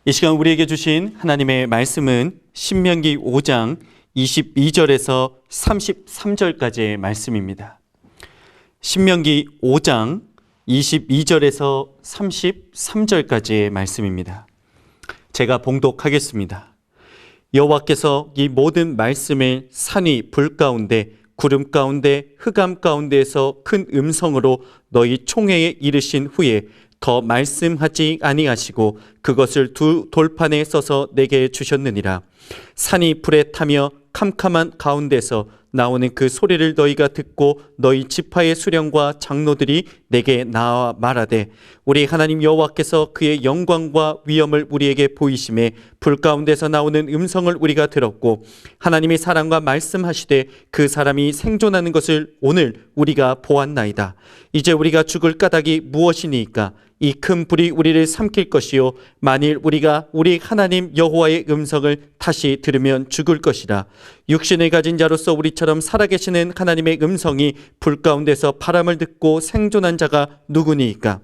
이 시간 우리에게 주신 하나님의 말씀은 신명기 5장 22절에서 33절까지의 말씀입니다. 신명기 5장 22절에서 33절까지의 말씀입니다. 제가 봉독하겠습니다. 여호와께서 이 모든 말씀을 산위 불 가운데 구름 가운데 흑암 가운데에서 큰 음성으로 너희 총회에 이르신 후에 더 말씀하지 아니하시고 그것을 두 돌판에 써서 내게 주셨느니라. 산이 불에 타며 캄캄한 가운데서 나오는 그 소리를 너희가 듣고 너희 지파의 수령과 장로들이 내게 나와 말하되 우리 하나님 여호와께서 그의 영광과 위엄을 우리에게 보이심에 불 가운데서 나오는 음성을 우리가 들었고 하나님이 사람과 말씀하시되 그 사람이 생존하는 것을 오늘 우리가 보았나이다. 이제 우리가 죽을 까닭이 무엇이니까? 이 큰 불이 우리를 삼킬 것이요 만일 우리가 우리 하나님 여호와의 음성을 다시 들으면 죽을 것이라. 육신을 가진 자로서 우리처럼 살아계시는 하나님의 음성이 불 가운데서 바람을 듣고 생존한 자가 누구니까?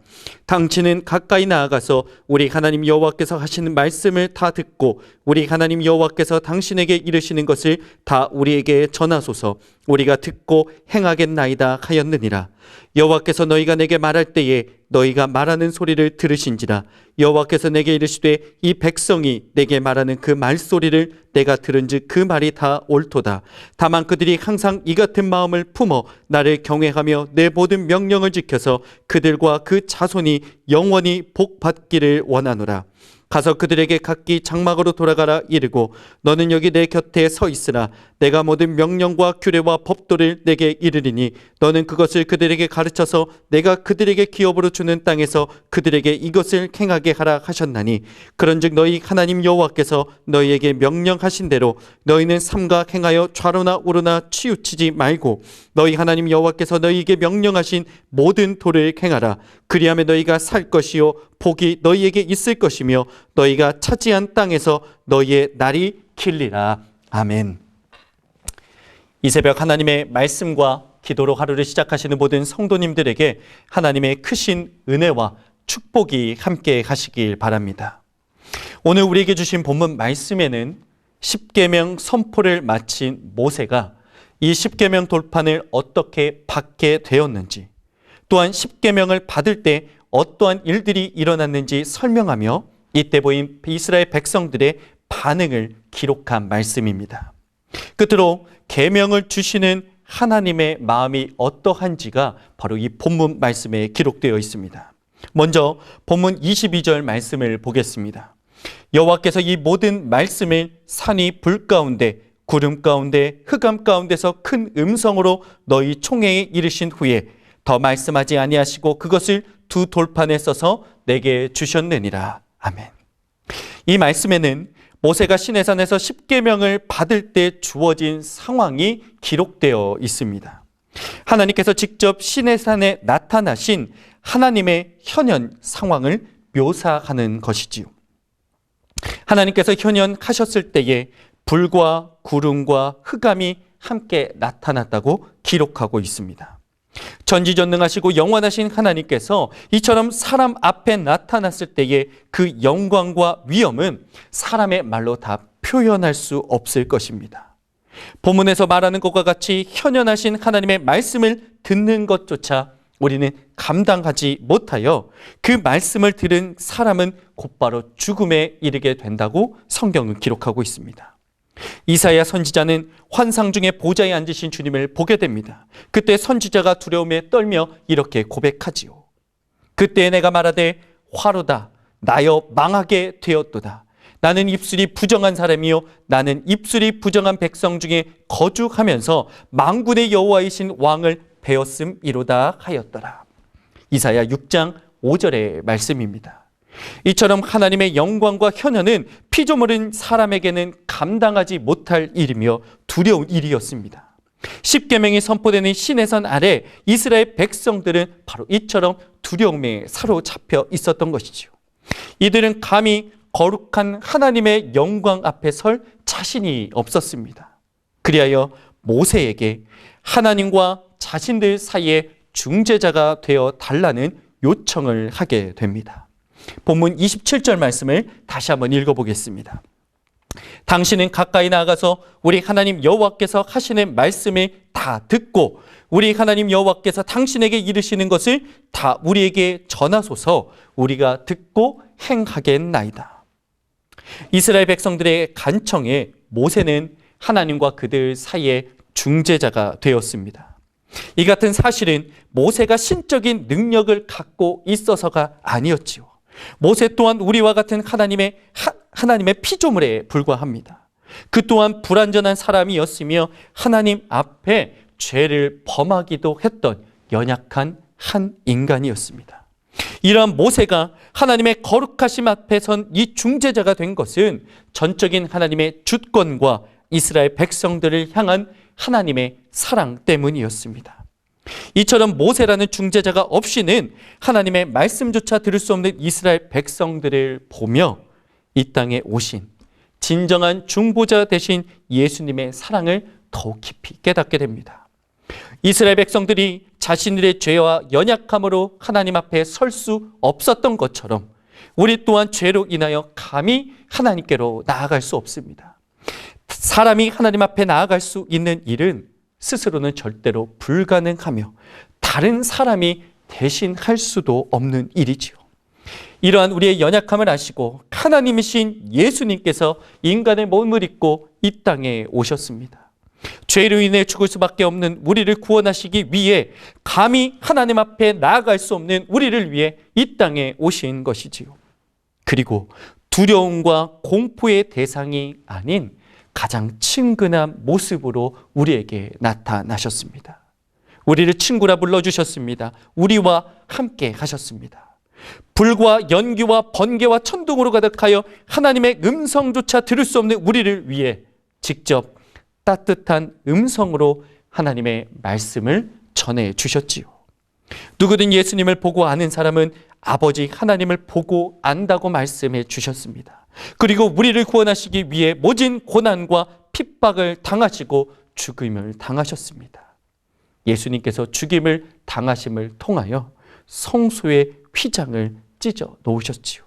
당신은 가까이 나아가서 우리 하나님 여호와께서 하시는 말씀을 다 듣고 우리 하나님 여호와께서 당신에게 이르시는 것을 다 우리에게 전하소서. 우리가 듣고 행하겠나이다 하였느니라. 여호와께서 너희가 내게 말할 때에 너희가 말하는 소리를 들으신지라. 여호와께서 내게 이르시되 이 백성이 내게 말하는 그 말소리를 내가 들은즉 그 말이 다 옳도다. 다만 그들이 항상 이 같은 마음을 품어 나를 경외하며 내 모든 명령을 지켜서 그들과 그 자손이 영원히 복받기를 원하노라. 가서 그들에게 각기 장막으로 돌아가라 이르고 너는 여기 내 곁에 서 있으라. 내가 모든 명령과 규례와 법도를 내게 이르리니 너는 그것을 그들에게 가르쳐서 내가 그들에게 기업으로 주는 땅에서 그들에게 이것을 행하게 하라 하셨나니 그런즉 너희 하나님 여호와께서 너희에게 명령하신 대로 너희는 삼가 행하여 좌로나 우로나 치우치지 말고 너희 하나님 여호와께서 너희에게 명령하신 모든 도를 행하라. 그리하면 너희가 살 것이요 복이 너희에게 있을 것이며 너희가 차지한 땅에서 너희의 날이 길리라. 아멘. 이 새벽 하나님의 말씀과 기도로 하루를 시작하시는 모든 성도님들에게 하나님의 크신 은혜와 축복이 함께 하시길 바랍니다. 오늘 우리에게 주신 본문 말씀에는 십계명 선포를 마친 모세가 이 십계명 돌판을 어떻게 받게 되었는지, 또한 십계명을 받을 때 어떠한 일들이 일어났는지 설명하며 이때 보인 이스라엘 백성들의 반응을 기록한 말씀입니다. 끝으로 계명을 주시는 하나님의 마음이 어떠한지가 바로 이 본문 말씀에 기록되어 있습니다. 먼저 본문 22절 말씀을 보겠습니다. 여호와께서 이 모든 말씀을 산이 불 가운데 구름 가운데 흑암 가운데서 큰 음성으로 너희 총회에 이르신 후에 더 말씀하지 아니하시고 그것을 두 돌판에 써서 내게 주셨느니라. 아멘. 이 말씀에는 모세가 시내산에서 십계명을 받을 때 주어진 상황이 기록되어 있습니다. 하나님께서 직접 시내산에 나타나신 하나님의 현현 상황을 묘사하는 것이지요. 하나님께서 현현하셨을 때에 불과 구름과 흑암이 함께 나타났다고 기록하고 있습니다. 전지전능하시고 영원하신 하나님께서 이처럼 사람 앞에 나타났을 때의 그 영광과 위엄은 사람의 말로 다 표현할 수 없을 것입니다. 본문에서 말하는 것과 같이 현현하신 하나님의 말씀을 듣는 것조차 우리는 감당하지 못하여 그 말씀을 들은 사람은 곧바로 죽음에 이르게 된다고 성경은 기록하고 있습니다. 이사야 선지자는 환상 중에 보좌에 앉으신 주님을 보게 됩니다. 그때 선지자가 두려움에 떨며 이렇게 고백하지요. 그때 내가 말하되 화로다 나여 망하게 되었도다. 나는 입술이 부정한 사람이요 나는 입술이 부정한 백성 중에 거죽하면서 만군의 여호와이신 왕을 배웠음이로다 하였더라. 이사야 6장 5절의 말씀입니다. 이처럼 하나님의 영광과 현현은 피조물인 사람에게는 감당하지 못할 일이며 두려운 일이었습니다. 십계명이 선포되는 시내산 아래 이스라엘 백성들은 바로 이처럼 두려움에 사로잡혀 있었던 것이죠. 이들은 감히 거룩한 하나님의 영광 앞에 설 자신이 없었습니다. 그리하여 모세에게 하나님과 자신들 사이에 중재자가 되어 달라는 요청을 하게 됩니다. 본문 27절 말씀을 다시 한번 읽어보겠습니다. 당신은 가까이 나아가서 우리 하나님 여호와께서 하시는 말씀을 다 듣고 우리 하나님 여호와께서 당신에게 이르시는 것을 다 우리에게 전하소서. 우리가 듣고 행하겠나이다. 이스라엘 백성들의 간청에 모세는 하나님과 그들 사이의 중재자가 되었습니다. 이 같은 사실은 모세가 신적인 능력을 갖고 있어서가 아니었지요. 모세 또한 우리와 같은 하나님의 피조물에 불과합니다. 그 또한 불완전한 사람이었으며 하나님 앞에 죄를 범하기도 했던 연약한 한 인간이었습니다. 이러한 모세가 하나님의 거룩하심 앞에 선 이 중재자가 된 것은 전적인 하나님의 주권과 이스라엘 백성들을 향한 하나님의 사랑 때문이었습니다. 이처럼 모세라는 중재자가 없이는 하나님의 말씀조차 들을 수 없는 이스라엘 백성들을 보며 이 땅에 오신 진정한 중보자 되신 예수님의 사랑을 더욱 깊이 깨닫게 됩니다. 이스라엘 백성들이 자신들의 죄와 연약함으로 하나님 앞에 설 수 없었던 것처럼 우리 또한 죄로 인하여 감히 하나님께로 나아갈 수 없습니다. 사람이 하나님 앞에 나아갈 수 있는 일은 스스로는 절대로 불가능하며 다른 사람이 대신할 수도 없는 일이지요. 이러한 우리의 연약함을 아시고 하나님이신 예수님께서 인간의 몸을 입고 이 땅에 오셨습니다. 죄로 인해 죽을 수밖에 없는 우리를 구원하시기 위해 감히 하나님 앞에 나아갈 수 없는 우리를 위해 이 땅에 오신 것이지요. 그리고 두려움과 공포의 대상이 아닌 가장 친근한 모습으로 우리에게 나타나셨습니다. 우리를 친구라 불러주셨습니다. 우리와 함께 하셨습니다. 불과 연기와 번개와 천둥으로 가득하여 하나님의 음성조차 들을 수 없는 우리를 위해 직접 따뜻한 음성으로 하나님의 말씀을 전해 주셨지요. 누구든 예수님을 보고 아는 사람은 아버지 하나님을 보고 안다고 말씀해 주셨습니다. 그리고 우리를 구원하시기 위해 모진 고난과 핍박을 당하시고 죽임을 당하셨습니다. 예수님께서 죽임을 당하심을 통하여 성소의 휘장을 찢어 놓으셨지요.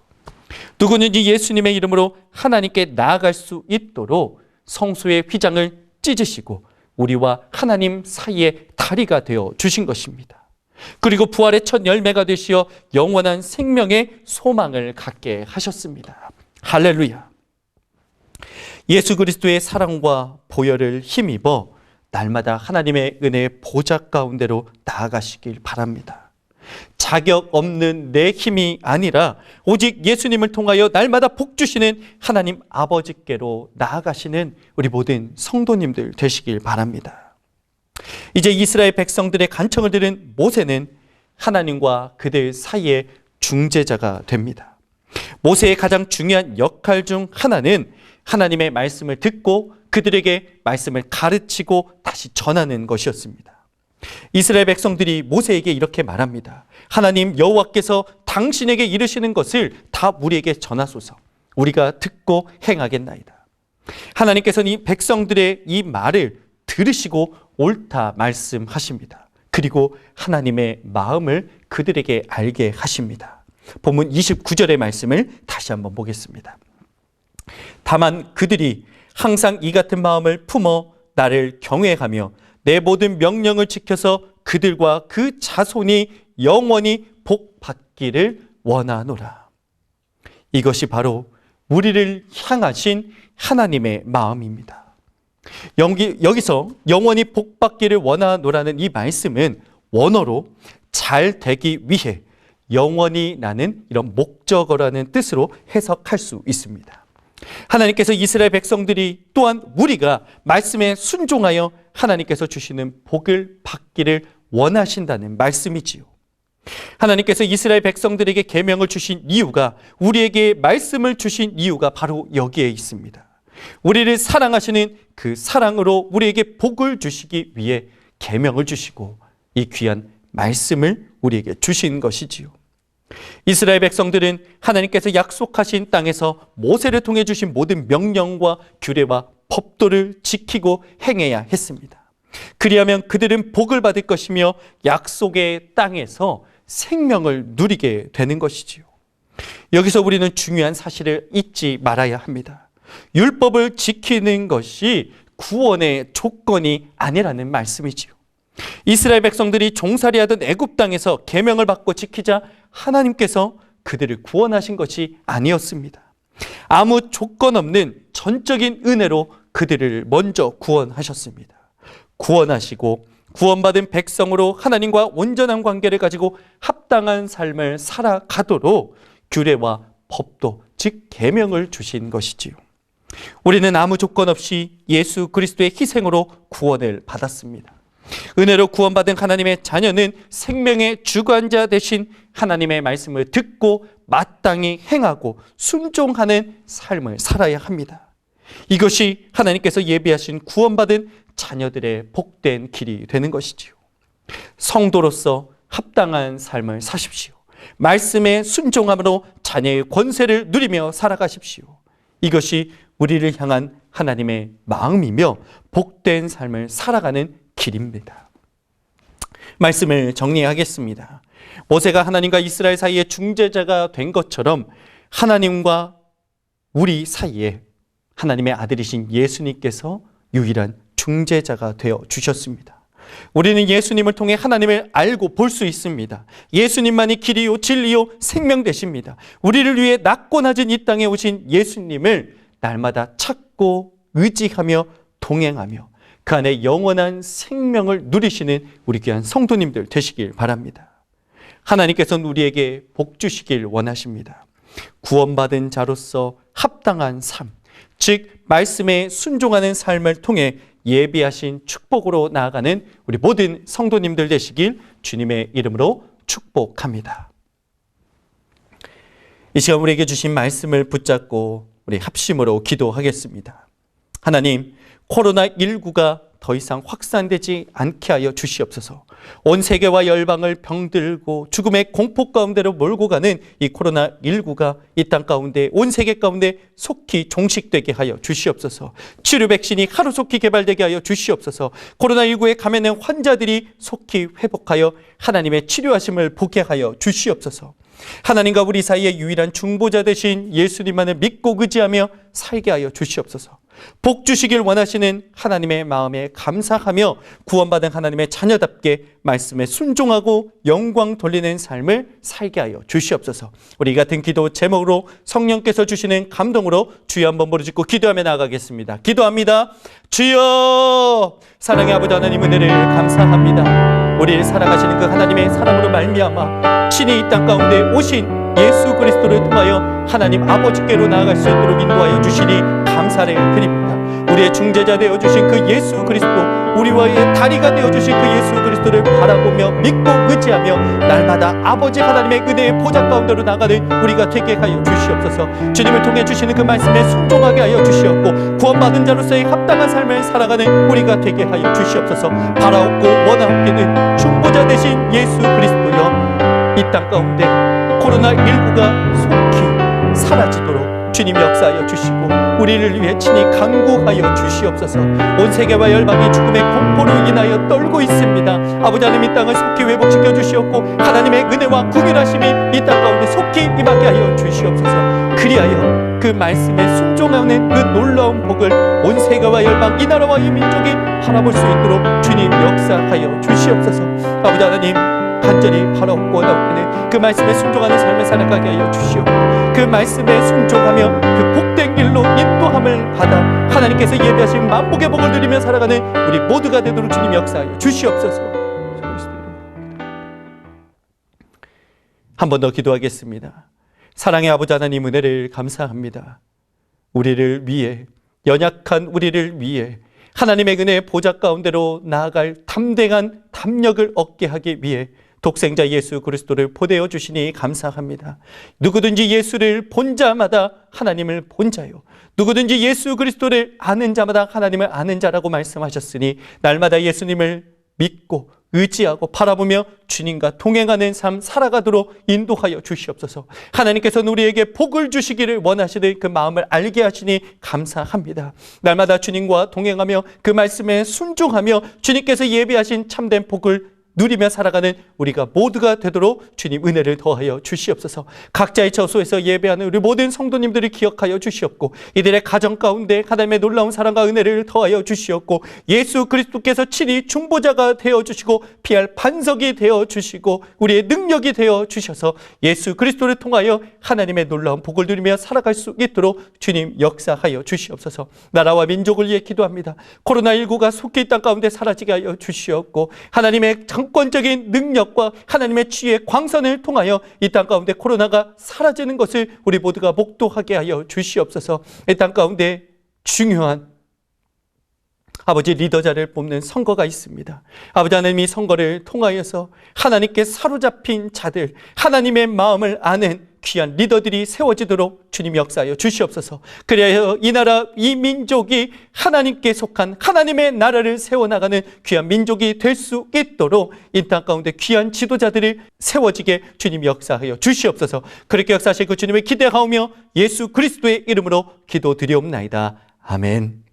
누구는 이 예수님의 이름으로 하나님께 나아갈 수 있도록 성소의 휘장을 찢으시고 우리와 하나님 사이의 다리가 되어 주신 것입니다. 그리고 부활의 첫 열매가 되시어 영원한 생명의 소망을 갖게 하셨습니다. 할렐루야. 예수 그리스도의 사랑과 보혈을 힘입어 날마다 하나님의 은혜의 보좌 가운데로 나아가시길 바랍니다. 자격 없는 내 힘이 아니라 오직 예수님을 통하여 날마다 복 주시는 하나님 아버지께로 나아가시는 우리 모든 성도님들 되시길 바랍니다. 이제 이스라엘 백성들의 간청을 들은 모세는 하나님과 그들 사이의 중재자가 됩니다. 모세의 가장 중요한 역할 중 하나는 하나님의 말씀을 듣고 그들에게 말씀을 가르치고 다시 전하는 것이었습니다. 이스라엘 백성들이 모세에게 이렇게 말합니다. 하나님 여호와께서 당신에게 이르시는 것을 다 우리에게 전하소서. 우리가 듣고 행하겠나이다. 하나님께서는 이 백성들의 이 말을 들으시고 옳다 말씀하십니다. 그리고 하나님의 마음을 그들에게 알게 하십니다. 본문 29절의 말씀을 다시 한번 보겠습니다. 다만 그들이 항상 이 같은 마음을 품어 나를 경외하며 내 모든 명령을 지켜서 그들과 그 자손이 영원히 복받기를 원하노라. 이것이 바로 우리를 향하신 하나님의 마음입니다. 여기서 영원히 복받기를 원하노라는 이 말씀은 원어로 잘 되기 위해 영원히 라는 이런 목적어라는 뜻으로 해석할 수 있습니다. 하나님께서 이스라엘 백성들이 또한 우리가 말씀에 순종하여 하나님께서 주시는 복을 받기를 원하신다는 말씀이지요. 하나님께서 이스라엘 백성들에게 계명을 주신 이유가, 우리에게 말씀을 주신 이유가 바로 여기에 있습니다. 우리를 사랑하시는 그 사랑으로 우리에게 복을 주시기 위해 계명을 주시고 이 귀한 말씀을 우리에게 주신 것이지요. 이스라엘 백성들은 하나님께서 약속하신 땅에서 모세를 통해 주신 모든 명령과 규례와 법도를 지키고 행해야 했습니다. 그리하면 그들은 복을 받을 것이며 약속의 땅에서 생명을 누리게 되는 것이지요. 여기서 우리는 중요한 사실을 잊지 말아야 합니다. 율법을 지키는 것이 구원의 조건이 아니라는 말씀이지요. 이스라엘 백성들이 종살이하던 애굽 땅에서 계명을 받고 지키자 하나님께서 그들을 구원하신 것이 아니었습니다. 아무 조건 없는 전적인 은혜로 그들을 먼저 구원하셨습니다. 구원하시고 구원받은 백성으로 하나님과 온전한 관계를 가지고 합당한 삶을 살아가도록 규례와 법도, 즉 계명을 주신 것이지요. 우리는 아무 조건 없이 예수 그리스도의 희생으로 구원을 받았습니다. 은혜로 구원받은 하나님의 자녀는 생명의 주관자 되신 하나님의 말씀을 듣고 마땅히 행하고 순종하는 삶을 살아야 합니다. 이것이 하나님께서 예비하신 구원받은 자녀들의 복된 길이 되는 것이지요. 성도로서 합당한 삶을 사십시오. 말씀에 순종함으로 자녀의 권세를 누리며 살아가십시오. 이것이 우리를 향한 하나님의 마음이며 복된 삶을 살아가는 길입니다. 말씀을 정리하겠습니다. 모세가 하나님과 이스라엘 사이의 중재자가 된 것처럼 하나님과 우리 사이에 하나님의 아들이신 예수님께서 유일한 중재자가 되어 주셨습니다. 우리는 예수님을 통해 하나님을 알고 볼 수 있습니다. 예수님만이 길이요 진리요 생명 되십니다. 우리를 위해 낮고 낮은 이 땅에 오신 예수님을 날마다 찾고 의지하며 동행하며 그 안에 영원한 생명을 누리시는 우리 귀한 성도님들 되시길 바랍니다. 하나님께서는 우리에게 복 주시길 원하십니다. 구원받은 자로서 합당한 삶, 즉 말씀에 순종하는 삶을 통해 예비하신 축복으로 나아가는 우리 모든 성도님들 되시길 주님의 이름으로 축복합니다. 이 시간 우리에게 주신 말씀을 붙잡고 우리 합심으로 기도하겠습니다. 하나님, 코로나19가 더 이상 확산되지 않게 하여 주시옵소서. 온 세계와 열방을 병들고 죽음의 공포 가운데로 몰고 가는 이 코로나19가 이 땅 가운데 온 세계 가운데 속히 종식되게 하여 주시옵소서. 치료 백신이 하루속히 개발되게 하여 주시옵소서. 코로나19에 감염된 환자들이 속히 회복하여 하나님의 치료하심을 보게 하여 주시옵소서. 하나님과 우리 사이의 유일한 중보자 되신 예수님만을 믿고 의지하며 살게 하여 주시옵소서. 복 주시길 원하시는 하나님의 마음에 감사하며 구원받은 하나님의 자녀답게 말씀에 순종하고 영광 돌리는 삶을 살게 하여 주시옵소서. 우리 같은 기도 제목으로 성령께서 주시는 감동으로 주여 한번 부르짖고 기도하며 나가겠습니다. 기도합니다. 주여, 사랑의 아버지 하나님 은혜를 감사합니다. 우리를 사랑하시는 그 하나님의 사랑으로 말미암아 친히 이 땅 가운데 오신 예수 그리스도를 통하여 하나님 아버지께로 나아갈 수 있도록 인도하여 주시니 감사를 드립니다. 우리의 중재자 되어주신 그 예수 그리스도, 우리와의 다리가 되어주신 그 예수 그리스도를 바라보며 믿고 의지하며 날마다 아버지 하나님의 은혜의 보좌 가운데로 나가는 우리가 되게 하여 주시옵소서. 주님을 통해 주시는 그 말씀에 순종하게 하여 주시옵고 구원받은 자로서의 합당한 삶을 살아가는 우리가 되게 하여 주시옵소서. 바라옵고 원하옵기는 중보자 되신 예수 그리스도여, 이 땅 가운데 코로나19가 속히 사라지도록 주님 역사하여 주시고 우리를 위해 친히 간구하여 주시옵소서. 온 세계와 열방이 죽음의 공포로 인하여 떨고 있습니다. 아버지 하나님, 이 땅을 속히 회복시켜 주시옵고 하나님의 은혜와 긍휼하심이 이 땅 가운데 속히 임하게 하여 주시옵소서. 그리하여 그 말씀에 순종하는 그 놀라운 복을 온 세계와 열방, 이 나라와 이 민족이 바라볼 수 있도록 주님 역사하여 주시옵소서. 아버지 하나님, 간절히 바라옵고 원하옵기는 그 말씀에 순종하는 삶을 살아가게 하여 주시옵고 그 말씀에 순종하며 그 복된 길로 인도함을 받아 하나님께서 예비하신 만복의 복을 누리며 살아가는 우리 모두가 되도록 주님 역사하여 주시옵소서. 한 번 더 기도하겠습니다. 사랑의 아버지 하나님, 은혜를 감사합니다. 우리를 위해, 연약한 우리를 위해 하나님의 은혜의 보좌 가운데로 나아갈 담대한 담력을 얻게 하기 위해 독생자 예수 그리스도를 보내어 주시니 감사합니다. 누구든지 예수를 본 자마다 하나님을 본 자요, 누구든지 예수 그리스도를 아는 자마다 하나님을 아는 자라고 말씀하셨으니 날마다 예수님을 믿고 의지하고 바라보며 주님과 동행하는 삶 살아가도록 인도하여 주시옵소서. 하나님께서는 우리에게 복을 주시기를 원하시는 그 마음을 알게 하시니 감사합니다. 날마다 주님과 동행하며 그 말씀에 순종하며 주님께서 예비하신 참된 복을 누리며 살아가는 우리가 모두가 되도록 주님 은혜를 더하여 주시옵소서. 각자의 처소에서 예배하는 우리 모든 성도님들을 기억하여 주시옵고 이들의 가정 가운데 하나님의 놀라운 사랑과 은혜를 더하여 주시옵고 예수 그리스도께서 친히 중보자가 되어 주시고 피할 반석이 되어 주시고 우리의 능력이 되어 주셔서 예수 그리스도를 통하여 하나님의 놀라운 복을 누리며 살아갈 수 있도록 주님 역사하여 주시옵소서. 나라와 민족을 위해 기도합니다. 코로나19가 속히 이 땅 가운데 사라지게 하여 주시옵고 하나님의 정권적인 능력과 하나님의 지혜의 광선을 통하여 이 땅 가운데 코로나가 사라지는 것을 우리 모두가 목도하게 하여 주시옵소서. 이 땅 가운데 중요한 아버지 리더자를 뽑는 선거가 있습니다. 아버지 하나님 이 선거를 통하여서 하나님께 사로잡힌 자들, 하나님의 마음을 아는 귀한 리더들이 세워지도록 주님 역사하여 주시옵소서. 그래야 이 나라, 이 민족이 하나님께 속한 하나님의 나라를 세워나가는 귀한 민족이 될 수 있도록 이 땅 가운데 귀한 지도자들이 세워지게 주님 역사하여 주시옵소서. 그렇게 역사하실 그 주님을 기대하오며 예수 그리스도의 이름으로 기도드리옵나이다. 아멘.